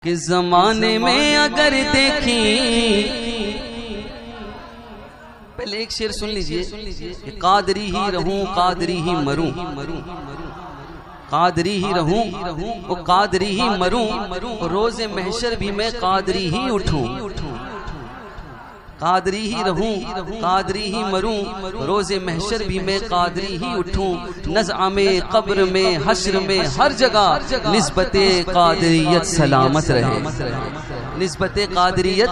کہ زمانے میں اگر دیکھی، پہلے ایک شعر سن لیجئے کہ قادری ہی رہوں قادری ہی مروں، قادری ہی رہوں وہ قادری ہی مروں، روز محشر بھی میں قادری ہی اٹھوں، قادری ہی رہوں قادری ہی مروں، روز محشر بھی میں قادری ہی اٹھوں، نزع میں قبر میں حشر میں ہر جگہ نسبت قادریت سلامت رہے، نسبت قادریت۔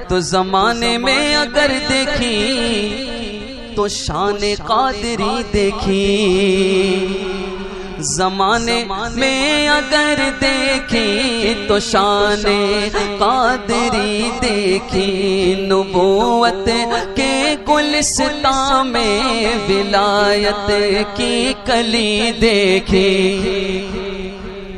تو زمانے میں اگر دیکھی تو شان قادری دیکھی، زمانے میں اگر دیکھی تو شان قادری دیکھی، نبوت کے گلستان میں ولایت کی کلی دیکھی،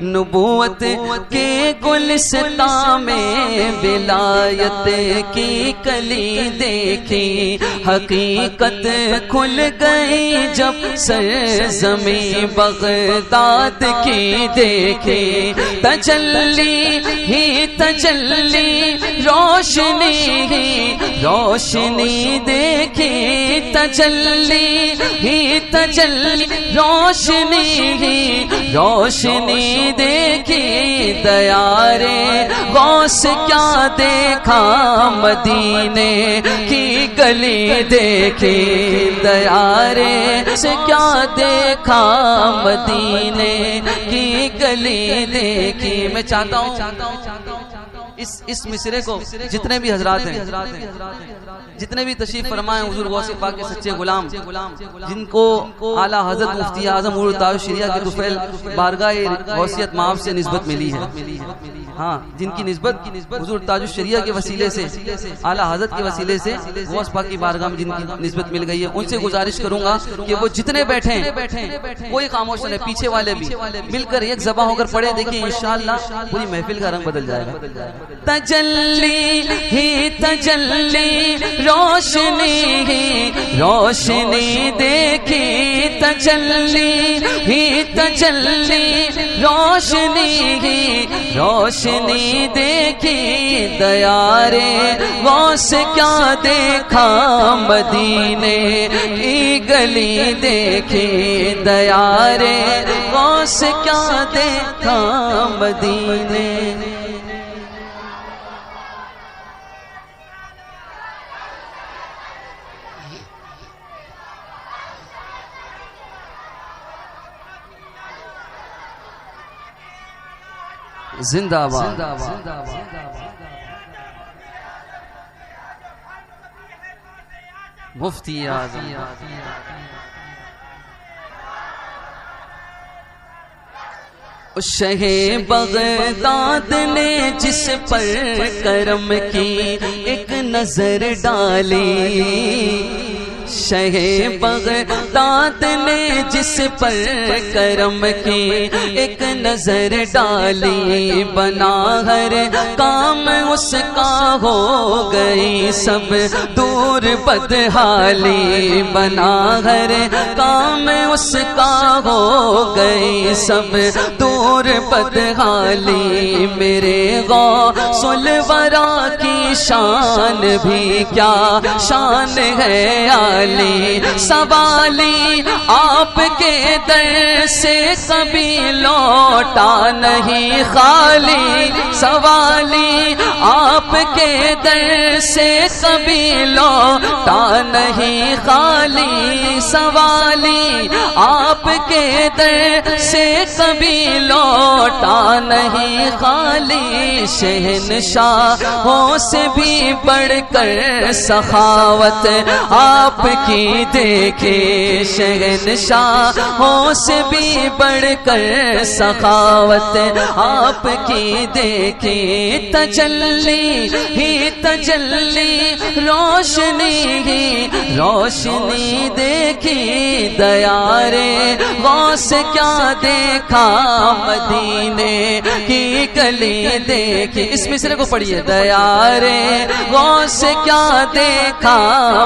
نبوت کے گلستان میں ولایت کی کلی دیکھی، حقیقت کھل گئی جب سرزمین بغداد کی دیکھی، تجلی ہی تجلی روشنی ہی روشنی دیکھی، تجلی ہی تجلی روشنی ہی روشنی دیکھی، دیارے غوث کیا دیکھا مدینے کی گلی دیکھی، دیارے سے کیا دیکھا مدینے کی گلی دیکھی۔ میں چاہتا ہوں اس مصرے کو جتنے بھی حضرات ہیں، جتنے بھی تشریف فرمائے حضور غوث پاک کے سچے غلام، جن کو اعلیٰ حضرت مفتی اعظم عمر تاج الشریعہ کے طفیل بارگاہ غوثیت معاف سے نسبت ملی ہے، ہاں، جن کی نسبت حضور تاج الشریعہ کے وسیلے سے، اعلیٰ حضرت کے وسیلے سے غوث پاک کی بارگاہ میں جن کی نسبت مل گئی ہے، ان سے گزارش کروں گا کہ وہ جتنے بیٹھے ہیں کوئی خاموش نہیں، پیچھے والے بھی مل کر ایک زبان ہو کر پڑھے، دیکھیں انشاءاللہ پوری محفل کا رنگ بدل جائے گا۔ تجلی ہی تجلی روشنی ہی روشنی دیکھی، تجلی ہی تجلی روشنی ہی روشنی دیکھی، دیارے غوث کیا دیکھا مدینے کی گلی دیکھی، دیارے غوث کیا دیکھا مدینے۔ زندہ باد۔ مفتی اعظم۔ شہ بغداد نے جس پر کرم کی ایک نظر ڈالی، شہ بغداد نے جس پر کرم کی ایک نظر ڈالی، بنا ہر کام اس کا ہو گئی سب دور بدحالی، بنا ہر کام اس کا ہو گئی سب دور بدحالی، میرے غوث الورا کی شان بھی کیا شان ہے عالی، سوالی آپ کے در سے کبھی لوٹا نہیں خالی، سوالی آپ کے در سے کبھی لوٹا نہیں خالی، سوالی آپ کے در سے کبھی لوٹا نہیں خالی، شہنشاہوں سے بھی بڑھ کر سخاوت آپ کی دیکھے، شہنشاہوں سے بھی بڑھ کر سخاوت آپ کی دیکھے، تجلی ہی تجلی روشنی ہی روشنی دیکھی، دیارے غوث کیا دیکھا مدینے کی گلی دیکھی۔ اس مصرے کو پڑھیے، دیارے غوث کیا دیکھا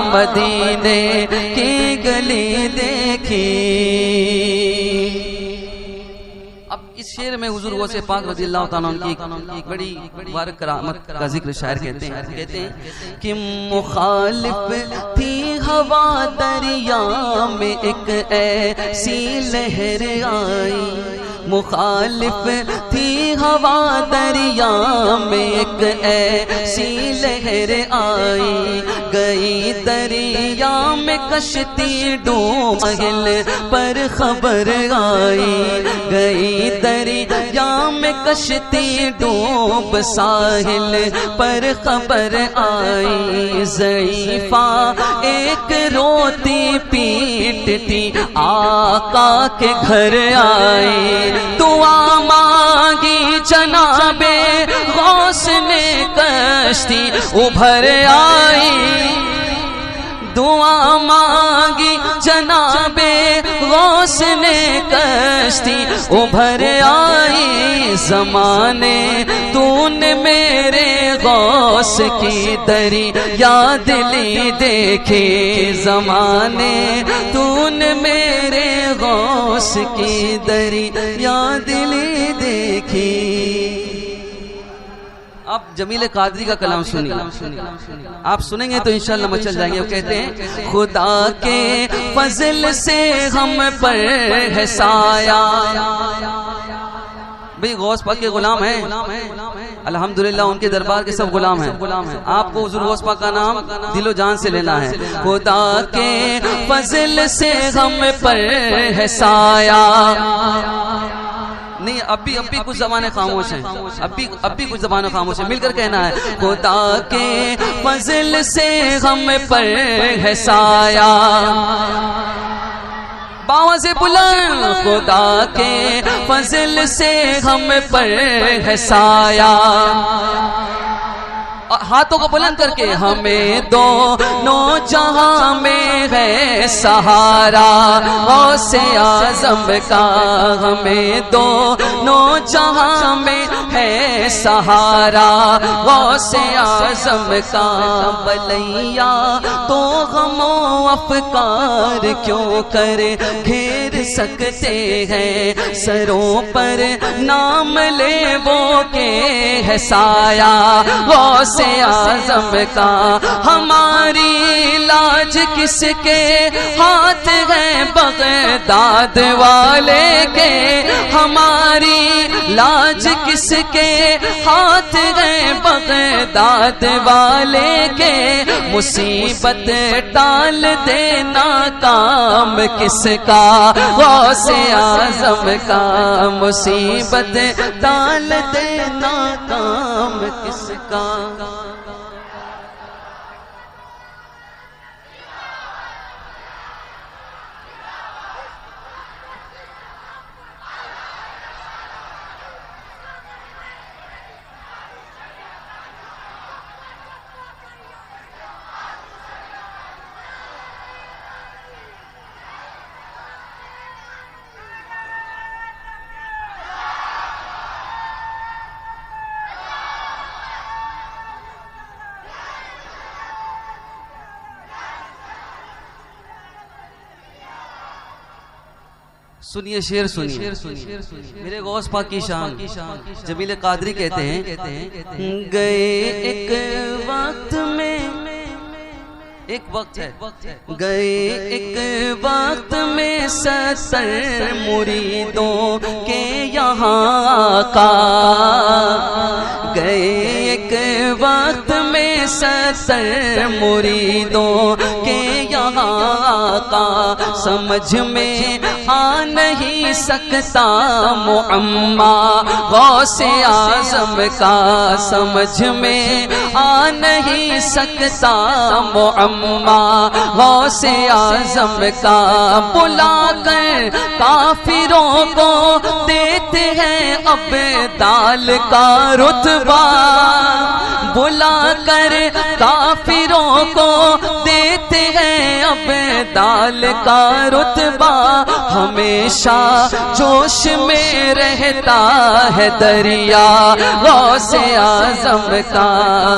مدینے کی گلی دیکھی۔ اب اس شعر میں حضور غوث پاک رضی اللہ تعالیٰ عنہ کی ایک بڑی مبارک کرامت کا ذکر شاعر کہتے ہیں کہ مخالف تھی ہوا دریا میں ایک ایسی لہر آئی، مخالف تھی ہوا دریا میں ایک ایسی لہر آئی، گئی دریا میں کشتی ڈوب ساحل پر خبر آئی، گئی دریا میں کشتی ڈوب ساحل پر خبر آئی، ضعیفہ ایک روتی پیٹتی آقا کے گھر آئی، دعا مانگی جناب غوث نے کشتی ابھر آئی، دعا مانگی جناب غوث نے کشتی ابھر آئی، زمانے تو نے میرے غوث کی دریا دلی دیکھی، زمانے تو نے میرے غوث کی دریا دلی دیکھی۔ اب جمیل قادری کا کلام سنیے، آپ سنیں گے تو انشاءاللہ مچل جائیں گے۔ وہ کہتے ہیں خدا کے فضل سے ہم پر ہے سایہ، بھئی غوث پاک کے غلام ہیں، الحمدللہ ان کے دربار کے سب غلام ہیں، آپ کو حضور غوث پاک کا نام دل و جان سے لینا ہے۔ خدا کے فضل سے ہم پر ہے سایہ، نہیں اب بھی کچھ زبانیں خاموش ہیں، اب بھی کچھ زبانیں خاموش ہیں، مل کر کہنا ہے خدا کے فضل سے ہم پر ہے سایہ، باواں سے بلند خدا کے فضل سے ہم پر ہے سایہ، ہاتھوں کو بلند کر کے ہمیں دونوں جہاں میں ہے سہارا غوث اعظم کا، ہمیں دونوں جہاں میں ہے سہارا غوث اعظم کا، بلیا تو غم و افکار کیوں کر گھیر سکتے ہیں، سروں پر نام لے وہ کے ہے سایہ غوث اعظم کا، ہماری لاج کس کے ہاتھ ہے بغداد والے کے، ہماری لاج کس کے ہاتھ ہے بغداد والے کے، مصیبت ٹال دینا کام کس کا غوث اعظم کا، مصیبت ٹال دینا کام کس کا۔ سنیے شعر سنیے، میرے غوث پاک کی شان جمیل قادری کہتے ہیں گئے ایک وقت میں، ایک وقت ہے، گئے ایک وقت میں 70 مریدوں کے یہاں کا، گئے ایک وقت میں 70 مریدوں کے یہاں کا، سمجھ میں آ نہیں سکتا معما غوث اعظم کا، سمجھ میں آ نہیں سکتا معما غوث اعظم کا، بلا کر کافروں کو دیتے ہیں ابدال کا رتبہ، بلا کر کافروں کو دیتے ہیں ابدال کا رتبہ، ہمیشہ جوش میں رہتا ہے دریا غوث اعظم کا،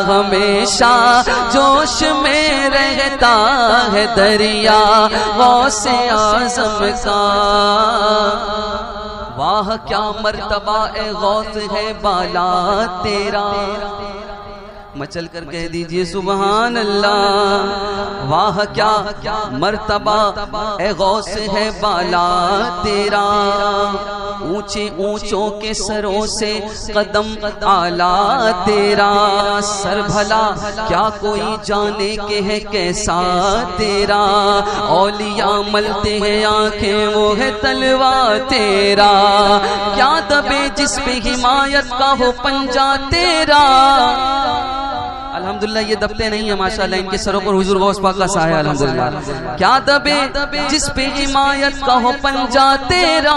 ہمیشہ جوش میں رہتا ہے دریا غوث اعظم کا، واہ کیا مرتبہ اے غوث ہے بالا تیرا، مچل کر کہہ دیجئے سبحان اللہ۔ واہ کیا مرتبہ اے غوث ہے بالا تیرا، اونچے اونچوں کے سروں سے قدم اعلیٰ تیرا، سر بھلا کیا کوئی جانے کہ ہے کیسا تیرا، اولیاء ملتے ہیں آنکھیں وہ ہے تلوار تیرا، کیا دبے جس پہ حمایت کا ہو پنجہ تیرا۔ الحمدللہ یہ دبتے نہیں ہیں ماشاءاللہ، ان کے سروں پر حضور غوث پاک کا سایہ الحمدللہ۔ کیا دبے جس پہ حمایت کا ہو پنجہ تیرا،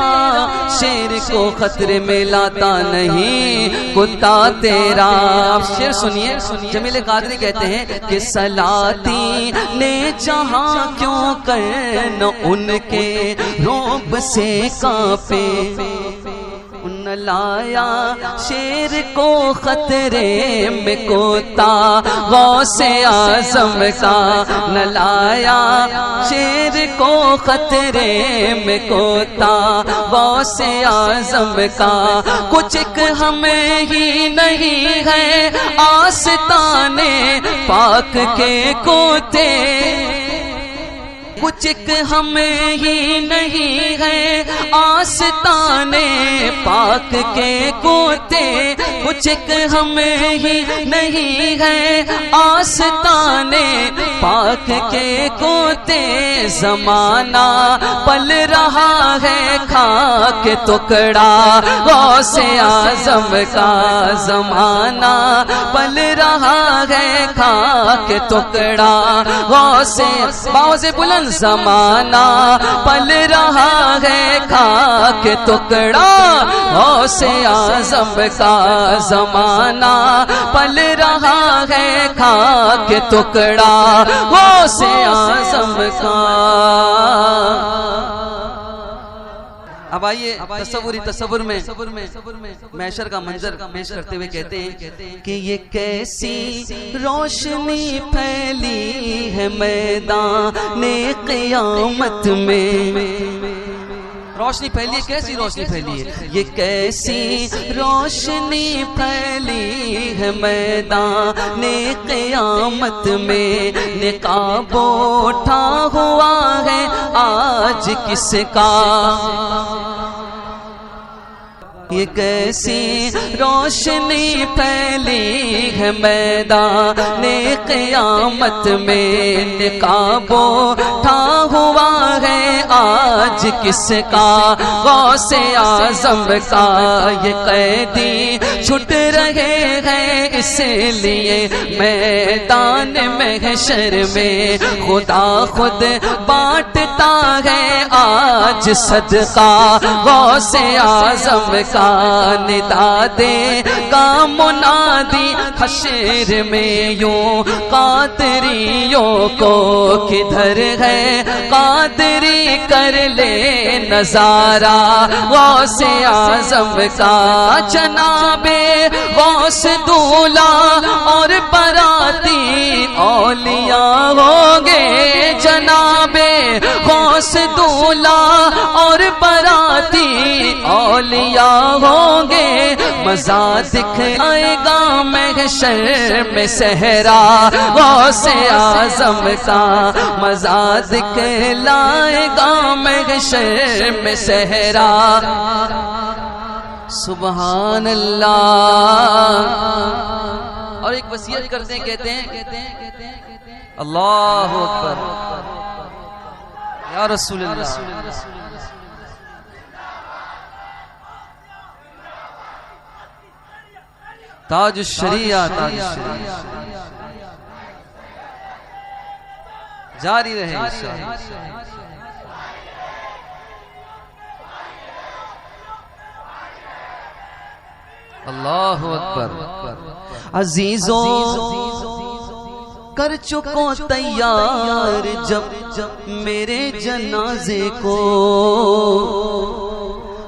شیر کو خطرے میں لاتا نہیں کتا تیرا۔ شیر سنیے، جمیل قادری کہتے ہیں کہ سلاطین نے جہاں کیوں کر نہ ان کے رعب سے کانپے، نہ لایا شیر کو خطرے میں کوتا غوث اعظم کا، نہ لایا شیر کو خطرے میں کوتا غوث اعظم کا، کچھ ایک ہمیں ہی نہیں ہے آستانے پاک کے کوتے، کچھ ایک ہمیں ہی نہیں ہے آستانے پاک کے کوتے، کچھ ایک ہمیں ہی نہیں ہے آستانے پاک کے کوتے، زمانہ پل رہا ہے کھا کے ٹکڑا غوث اعظم کا، زمانہ پل رہا ہے کھا کے ٹکڑا غوث، باوز بلند زمانہ پل رہا ہے کھا کے ٹکڑا غوث اعظم کا، زمانہ پل رہا ہے کھا کے ٹکڑا غوث اعظم کا۔ اب آئیے تصور میں محشر کا منظر پیش کرتے ہوئے کہتے ہیں کہ یہ کیسی روشنی پھیلی ہے میدان قیامت میں، روشنی پھیلی ہے، کیسی روشنی پھیلی ہے، یہ کیسی روشنی پھیلی ہے میدان قیامت میں، نقاب اٹھا ہوا ہے آج کس کا، یہ کیسی روشنی پھیلی ہے میدان قیامت میں، نقاب اٹھا ہوا ہے آج کس کا، غوث اعظم کا، یہ قیدی چھٹ رہے ہیں اس لیے میدان محشر میں، خدا خود بانٹتا ہے آج صدقہ غوث اعظم کا، ندا دے گا منادی حشر میں یوں قادریوں کو، کدھر ہے قادری کر لے نظارہ غوث اعظم کا، جناب غوث دولا اور براتی اولیاء ہوں گے، جناب غوث دولا اور براتی اولیاء ہوں گے، مزہ دکھائے گا محشر میں صحرا غوث اعظم کا، مزہ دکھلائے گا محشر میں صحرا، سبحان اللہ۔ اور ایک وصیت کرتے ہیں، کہتے ہیں اللہ اکبر یا رسول اللہ، تاج الشریعہ، تاج الشریعہ جاری رہے انشاءاللہ۔ اللہ اکبر۔ عزیزوں کر چکو تیار جب میرے جنازے کو،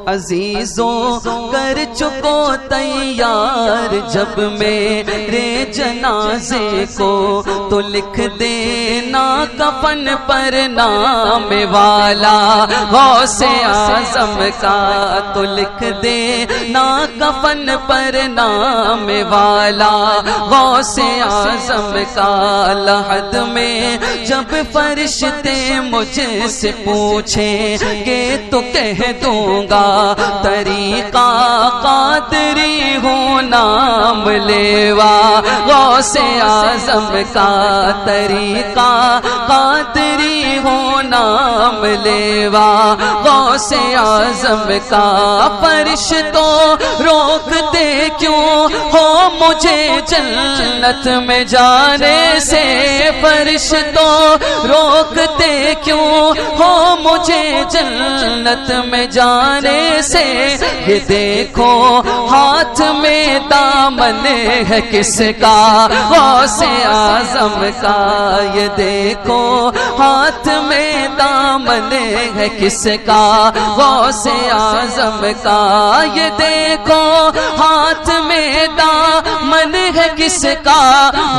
عزیزوں کر چکو تیار جب میرے جنازے کو تو لکھ دینا کفن پر نام والا غوث اعظم کا، تو لکھ دینا کفن پر نام والا غوث اعظم کا۔ لحد میں جب فرشتے مجھ سے پوچھیں گے تو کہہ دوں گا طریقہ قادری ہوں نام لیوا غوث اعظم کا، طریقہ قادری ہوں نام لیوا غوث اعظم کا۔ فرشتوں روکتے کیوں ہو مجھے جنت میں جانے سے، فرشتوں روکتے کیوں ہو مجھے جنت میں جانے سے، یہ دیکھو ہاتھ میں دامن ہے کس کا غوث اعظم کا، یہ دیکھو ہاتھ میں دامن ہے کس کا غوث اعظم کا، یہ دیکھو ہاتھ میں دامن ہے کس کا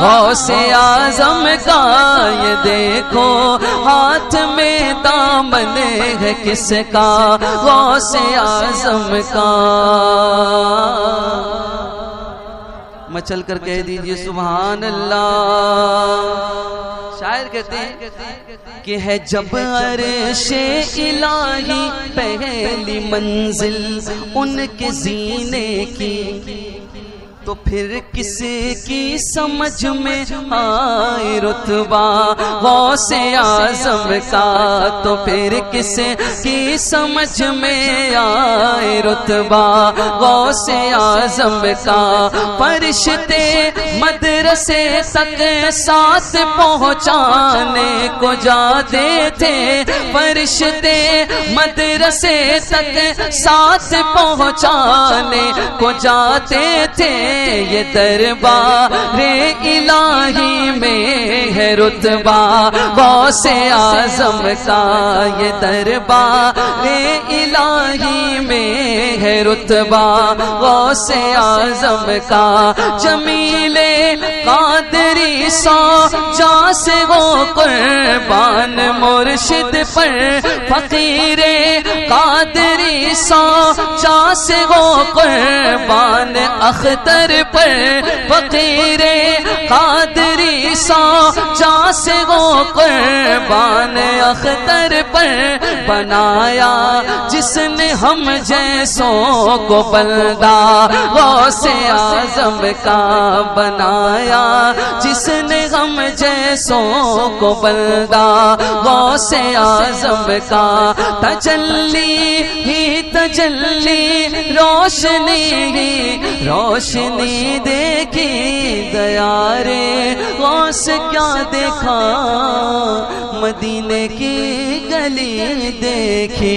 غوث اعظم کا، یہ دیکھو ہاتھ میں دامن ہے کس کا غوث اعظم کا۔ مچل کر کہہ دیجئے سبحان اللہ۔ شاعر کہتے ہیں کہ ہے جب عرش الہی پہلی منزل ان کے زینے کی، تو پھر کس کی سمجھ میں آئے رتبہ غوث اعظم کا، تو پھر کس کی سمجھ میں آئے رتبہ غوث اعظم کا۔ فرشتے مدرسے تک ساتھ پہنچانے کو جاتے تھے، فرشتے مدرسے تک ساتھ پہنچانے کو جاتے تھے، یہ دربار الہی میں ہے رتبہ غوث اعظم کا، یہ دربار الہی میں ہے رتبہ غوث اعظم کا۔ جمیل قادری سو جاں سے وہ قربان مرشد پر، فقیر قادری سو جاں سے وہ قربان اختر پر، فقیر قادری سو جاں سے وہ قربان اختر پر، بنایا جس نے ہم جیسوں کو بندہ غوث اعظم کا، بنایا جس نے ہم جیسوں کو بندہ غوث اعظم کا۔ تجلی ہی تجلی روشنی ہی روشنی دیکھی، دیارے غوث کیا دیکھا مدینے کی گلی دیکھی،